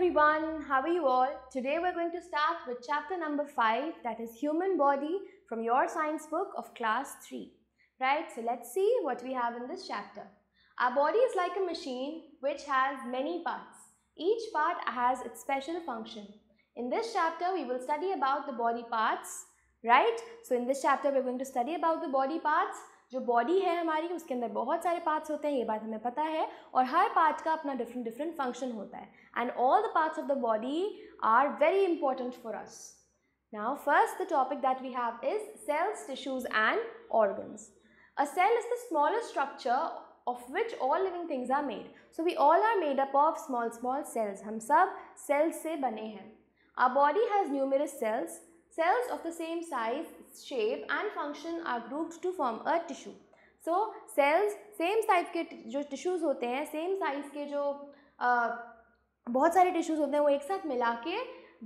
everyone, how are you all? Today we're going to start with chapter number 5, that is human body, from your science book of class 3. Right, so let's see what we have in this chapter. Our body is like a machine which has many parts. Each part has its special function. In this chapter we will study about the body parts, right? So in this chapter we're going to study about the body parts. जो body है हमारी उसके अंदर बहुत सारे parts होते हैं, ये बात हमें पता है, और हर पार्ट का अपना डिफरेंट फंक्शन होता है and all the parts of the body are very important for us. Now first the topic that we have is cells, tissues and organs. A cell is the smallest structure of which all living things are made. So we all are made up of small cells. हम सब cells से बने हैं. Our body has numerous cells. Cells of the same size, shape and function are grouped to form a tissue. So cells same size के जो tissues होते हैं, same size के जो बहुत सारे tissues होते हैं, वो एक साथ मिला के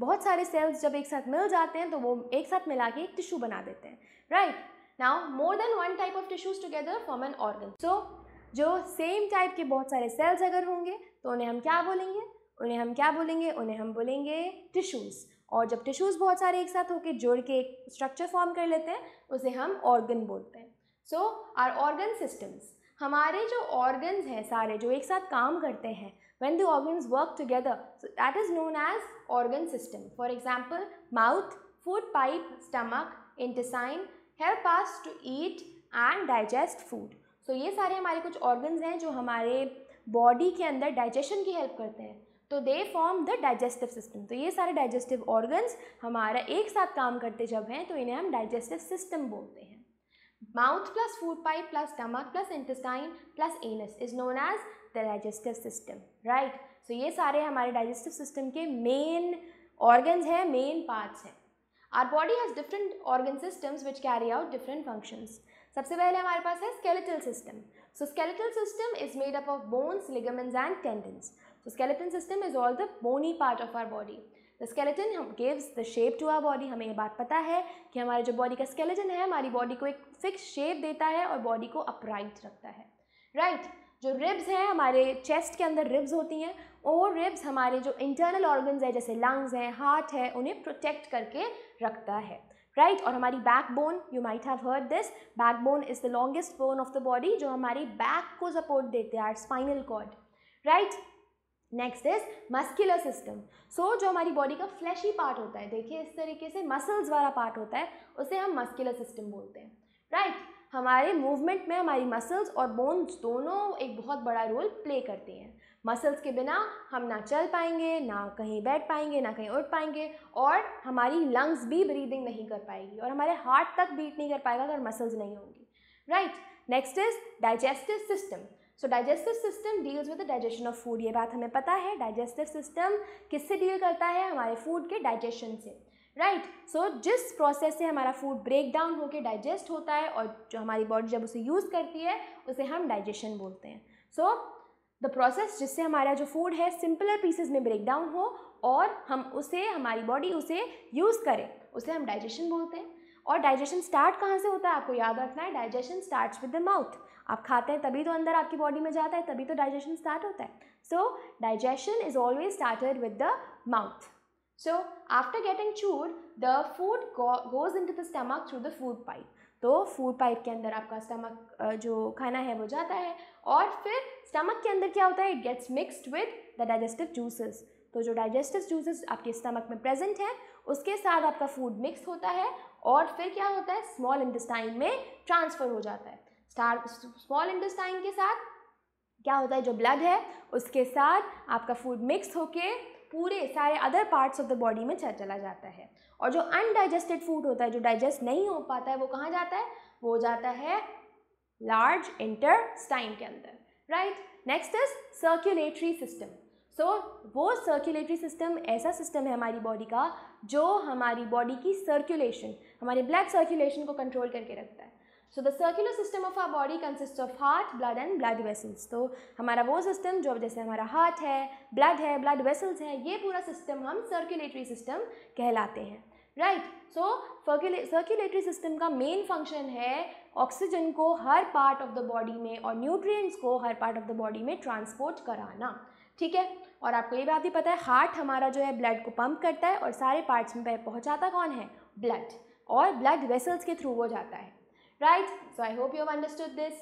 बहुत सारे cells जब एक साथ मिल जाते हैं तो वो एक साथ मिला के एक tissue बना देते हैं. Right? Now more than one type of tissues together form an organ. So जो सेम टाइप के बहुत सारे सेल्स अगर होंगे तो उन्हें हम क्या बोलेंगे? उन्हें हम बोलेंगे टिश्यूज़. और जब टिश्यूज़ बहुत सारे एक साथ होकर जोड़ के एक स्ट्रक्चर फॉर्म कर लेते हैं उसे हम ऑर्गन बोलते हैं. सो आर ऑर्गन सिस्टम्स, हमारे जो ऑर्गन्स हैं सारे जो एक साथ काम करते हैं, when the organs work together, so that is known as organ system. For example mouth, food pipe, stomach, intestine help us to eat and digest food. So ये सारे हमारे कुछ ऑर्गन्स हैं जो हमारे बॉडी के अंदर डाइजेशन की हेल्प करते हैं. तो they form the digestive system. तो ये सारे डाइजेस्टिव ऑर्गन्स हमारा एक साथ काम करते जब हैं तो इन्हें हम डाइजेस्टिव सिस्टम बोलते हैं. Mouth plus food pipe plus stomach plus intestine plus anus is known as the digestive system. Right, so ये सारे हमारे डाइजेस्टिव सिस्टम के मेन ऑर्गन्स हैं, मेन पार्ट्स हैं. Our body has different organ systems which carry out different functions. सबसे पहले हमारे पास है skeletal system. So skeletal system is made up of bones, ligaments and tendons. So skeleton system is all the bony part of our body. The skeleton gives the shape to our body. हमें ये बात पता है कि हमारे जो body का skeleton है हमारी बॉडी को एक फिक्स शेप देता है और बॉडी को अपराइट रखता है. राइट, जो रिब्स हैं हमारे चेस्ट के अंदर रिब्स होती हैं, और रिब्स हमारे जो इंटरनल ऑर्गन्स है जैसे लंग्स हैं, हार्ट है, उन्हें प्रोटेक्ट करके रखता है. राइट, और हमारी backbone, you might have heard this, backbone is the longest bone of the body जो हमारी बैक को सपोर्ट देते हैं, spinal cord. Right, next is muscular system. So जो हमारी बॉडी का फ्लैशी पार्ट होता है, देखिए इस तरीके से मसल्स वाला पार्ट होता है, उसे हम मस्कुलर सिस्टम बोलते हैं. राइट, हमारे मूवमेंट में हमारी मसल्स और बोन्स दोनों एक बहुत बड़ा रोल प्ले करते हैं. मसल्स के बिना हम ना चल पाएंगे, ना कहीं बैठ पाएंगे, ना कहीं उठ पाएंगे, और हमारी लंग्स भी ब्रीदिंग नहीं कर पाएगी, और हमारे हार्ट तक बीट नहीं कर पाएगा अगर मसल्स नहीं होंगी. Right, next is digestive system. So digestive system deals with the digestion of food. ये बात हमें पता है, डाइजेस्टिव सिस्टम किससे डील करता है? हमारे फूड के डाइजेशन से. राइट, सो जिस प्रोसेस से हमारा फूड ब्रेक डाउन होकर डाइजेस्ट होता है और जो हमारी बॉडी जब उसे यूज़ करती है उसे हम डाइजेशन बोलते हैं. सो द प्रोसेस जिससे हमारा जो फूड है सिंपलर पीसेस में ब्रेक डाउन हो और हम उसे, हमारी बॉडी उसे यूज़ करे, उसे हम डाइजेशन बोलते हैं. और डाइजेशन स्टार्ट कहाँ से होता है? आपको याद रखना है, digestion starts with the mouth. आप खाते हैं तभी तो अंदर आपकी बॉडी में जाता है, तभी तो डाइजेशन स्टार्ट होता है. So digestion is always started with the mouth. So after getting chewed the food goes into the stomach through the food pipe. तो फूड पाइप के अंदर आपका स्टमक जो खाना है वो जाता है, और फिर स्टमक के अंदर क्या होता है? It gets mixed with the digestive juices. तो जो डाइजेस्टिव जूसेस आपके स्टमक में प्रेजेंट हैं उसके साथ आपका फूड मिक्स होता है, और फिर क्या होता है? स्मॉल इंटेस्टाइन में ट्रांसफ़र हो जाता है. स्मॉल इंटेस्टाइन के साथ क्या होता है? जो ब्लड है उसके साथ आपका फूड मिक्स होके पूरे सारे other parts of the body में चला जाता है. और जो अनडाइजेस्टेड फूड होता है, जो डाइजेस्ट नहीं हो पाता है, वो कहाँ जाता है? वो जाता है लार्ज इंटेस्टाइन के अंदर. Right, next is circulatory system. So वो सर्कुलेटरी सिस्टम ऐसा सिस्टम है हमारी बॉडी का जो हमारी बॉडी की सर्कुलेशन, हमारे ब्लड सर्कुलेशन को कंट्रोल करके रखता है. So the circular system of our body consist of heart, blood and blood vessels. तो हमारा वो सिस्टम जो जैसे हमारा हार्ट है, ब्लड वेसल्स है, ये पूरा सिस्टम हम सर्कुलेटरी सिस्टम कहलाते हैं. राइट, सो सर्कुलेटरी सिस्टम का मेन फंक्शन है ऑक्सीजन को हर पार्ट ऑफ द बॉडी में और न्यूट्रिएंट्स को हर पार्ट ऑफ द बॉडी में ट्रांसपोर्ट कराना. ठीक है, और आपको ये बात भी पता है हार्ट हमारा जो है ब्लड को पंप करता है और सारे पार्ट्स में पहुंचाता कौन है, ब्लड, और ब्लड वेसल्स के थ्रू वो जाता है, right. So I hope you have understood this,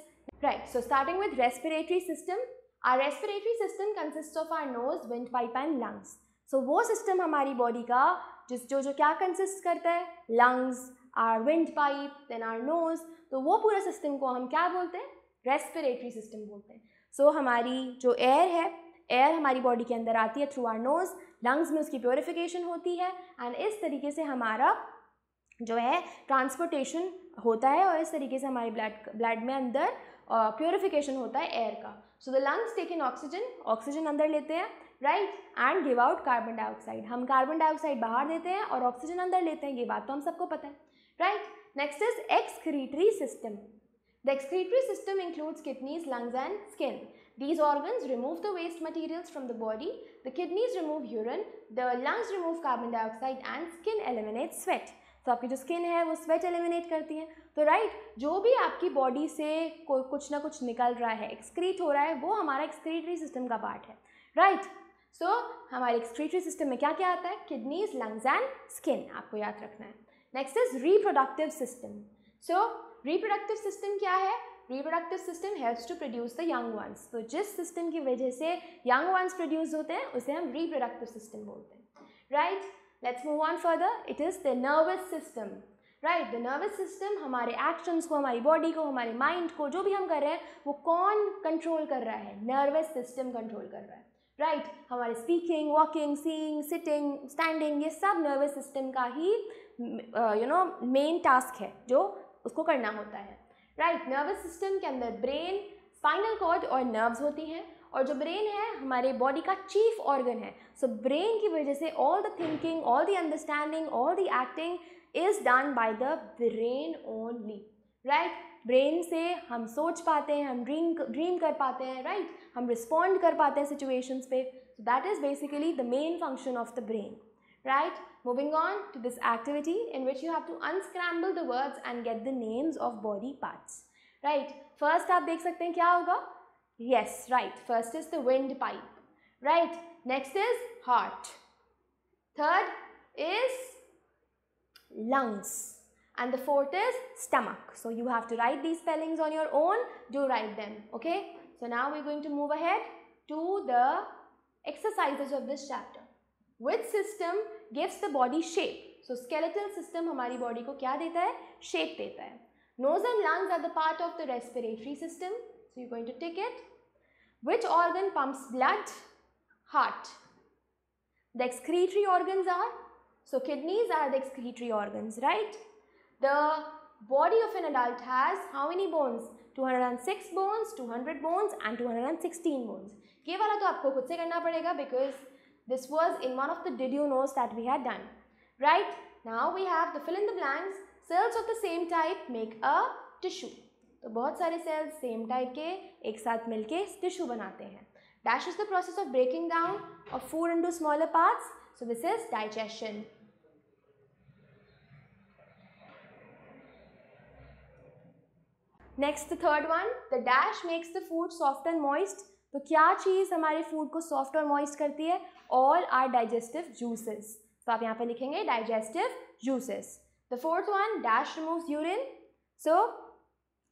right. So starting with respiratory system. Our respiratory system consist of our nose, wind pipe and lungs. So वो सिस्टम हमारी body का जो क्या consist करता है, lungs, our wind pipe, then our nose. तो वो पूरा सिस्टम को हम क्या बोलते हैं, रेस्पिरेटरी सिस्टम बोलते हैं. सो हमारी जो एयर है, एयर हमारी बॉडी के अंदर आती है थ्रू आवर नोज, लंग्स में उसकी प्योरिफिकेशन होती है एंड इस तरीके से हमारा जो है ट्रांसपोर्टेशन होता है और इस तरीके से हमारे ब्लड में अंदर प्योरिफिकेशन होता है एयर का. So the lungs take in oxygen, oxygen अंदर लेते हैं, right, and give out carbon dioxide. हम कार्बन डाइऑक्साइड बाहर देते हैं और ऑक्सीजन अंदर लेते हैं, ये बात तो हम सबको पता है, right. Next is excretory system. The excretory system includes kidneys, lungs and skin. These organs remove the waste materials from the body. The kidneys remove urine, the lungs remove carbon dioxide and skin eliminates sweat. तो आपकी जो skin है वो sweat eliminate करती है. तो right, जो भी आपकी बॉडी से कुछ ना कुछ निकल रहा है, एक्सक्रीट हो रहा है, वो हमारा एक्सक्रीटरी सिस्टम का पार्ट है, राइट. सो हमारे एक्सक्रीटरी सिस्टम में क्या क्या आता है, किडनीज, लंग्स एंड स्किन, आपको याद रखना है. Next is reproductive system. So reproductive system क्या है, reproductive system helps to produce the young ones. तो जिस सिस्टम की वजह से यंग वंस प्रोड्यूस होते हैं उसे हम रिप्रोडक्टिव सिस्टम बोलते हैं, right. Let's move on further. It is the nervous system, right. The nervous system हमारे एक्शंस को, हमारी बॉडी को, हमारे माइंड को, जो भी हम कर रहे हैं वो कौन कंट्रोल कर रहा है, नर्वस सिस्टम कंट्रोल कर रहा है, राइट. हमारे speaking, walking, seeing, sitting, standing, ये सब नर्वस सिस्टम का ही मेन टास्क है जो उसको करना होता है, राइट. नर्वस सिस्टम के अंदर ब्रेन, स्पाइनल कॉर्ड और नर्व्स होती हैं और जो ब्रेन है हमारे बॉडी का चीफ ऑर्गन है. सो ब्रेन की वजह से all the thinking, all the understanding, all the acting is done by the brain only, right. Brain से हम सोच पाते हैं, हम ड्रीम कर पाते हैं, राइट. हम रिस्पॉन्ड कर पाते हैं सिचुएशंस पे. So that is basically the main function of the brain, right. Moving on to this activity in which you have to unscramble the words and get the names of body parts, right. First आप देख सकते हैं क्या होगा, yes, right. First is the windpipe, right. Next is heart. Third is lungs and the fourth is stomach. So you have to write these spellings on your own. Do write them, okay. So now we're going to move ahead to the exercises of this chapter. Which system gives the body shape? So skeletal system हमारी body को क्या देता है, shape देता है. Nose and lungs are the part of the respiratory system. So you're going to tick it. Which organ pumps blood? Heart. The excretory organs are, so kidneys are the excretory organs, right. The body of an adult has how many bones? 206 bones, 200 bones and 216 bones. ये वाला तो आपको खुद से करना पड़ेगा because this was in one of the did you knows that we had done, right. Now we have the fill in the blanks. Cells of the same type make a tissue. तो बहुत सारे cells same type के एक साथ मिलके tissue बनाते हैं. Dash is the process of breaking down of food into smaller parts. So this is digestion. Next, the third one, the dash makes the food soft and moist. तो क्या चीज़ हमारे food को सॉफ्ट और moist करती है, all are digestive juices. तो आप यहाँ पे लिखेंगे digestive juices. The fourth one, dash removes urine. So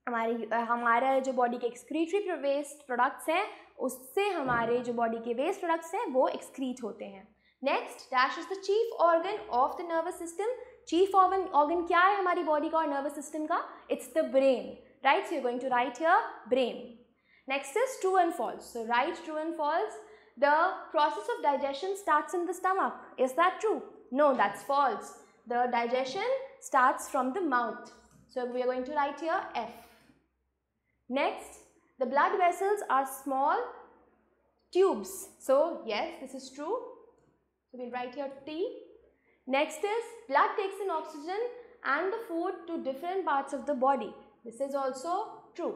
हमारे जो बॉडी के एक्सक्रीटरी वेस्ट प्रोडक्ट्स हैं उससे हमारे जो बॉडी के वेस्ट प्रोडक्ट्स हैं वो एक्सक्रीट होते हैं. Next, dash is the chief organ of the nervous system. Chief organ क्या है हमारी बॉडी का और नर्वस सिस्टम का, it's the brain, right. So you are going to write here brain. Next is true and false. So write true and false. The process of digestion starts in the stomach. Is that true? No, that's false. The digestion starts from the mouth. So we are going to write here F. Next, the blood vessels are small tubes. So yes, this is true. So we'll write here T. Next is blood takes in oxygen and the food to different parts of the body. This is also true.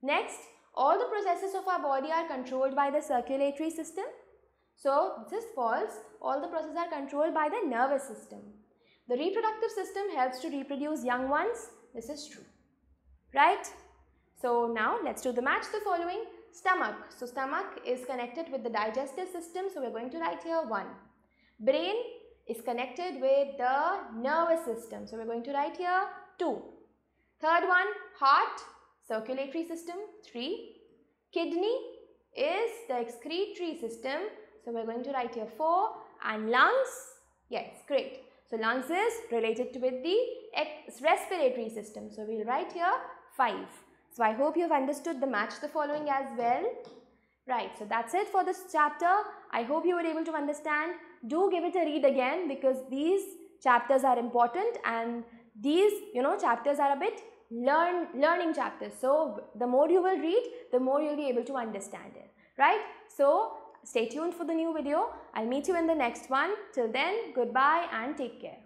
Next, all the processes of our body are controlled by the circulatory system. So this is false. All the processes are controlled by the nervous system. The reproductive system helps to reproduce young ones. This is true, right. So now let's do the match the following. stomach. So stomach is connected with the digestive system, so we're going to write here 1. Brain is connected with the nervous system, so we're going to write here 2. Third one, heart, circulatory system, 3. Kidney is the excretory system, so we're going to write here 4. And lungs, yes, great. So lungs is related with the respiratory system, so we'll write here 5. So I hope you've understood the match the following as well. Right, so that's it for this chapter. I hope you were able to understand. Do give it a read again, because these chapters are important, and these chapters are a bit learning chapters. So the more you will read, the more you'll be able to understand it. Right? So stay tuned for the new video. I'll meet you in the next one. Till then, goodbye and take care.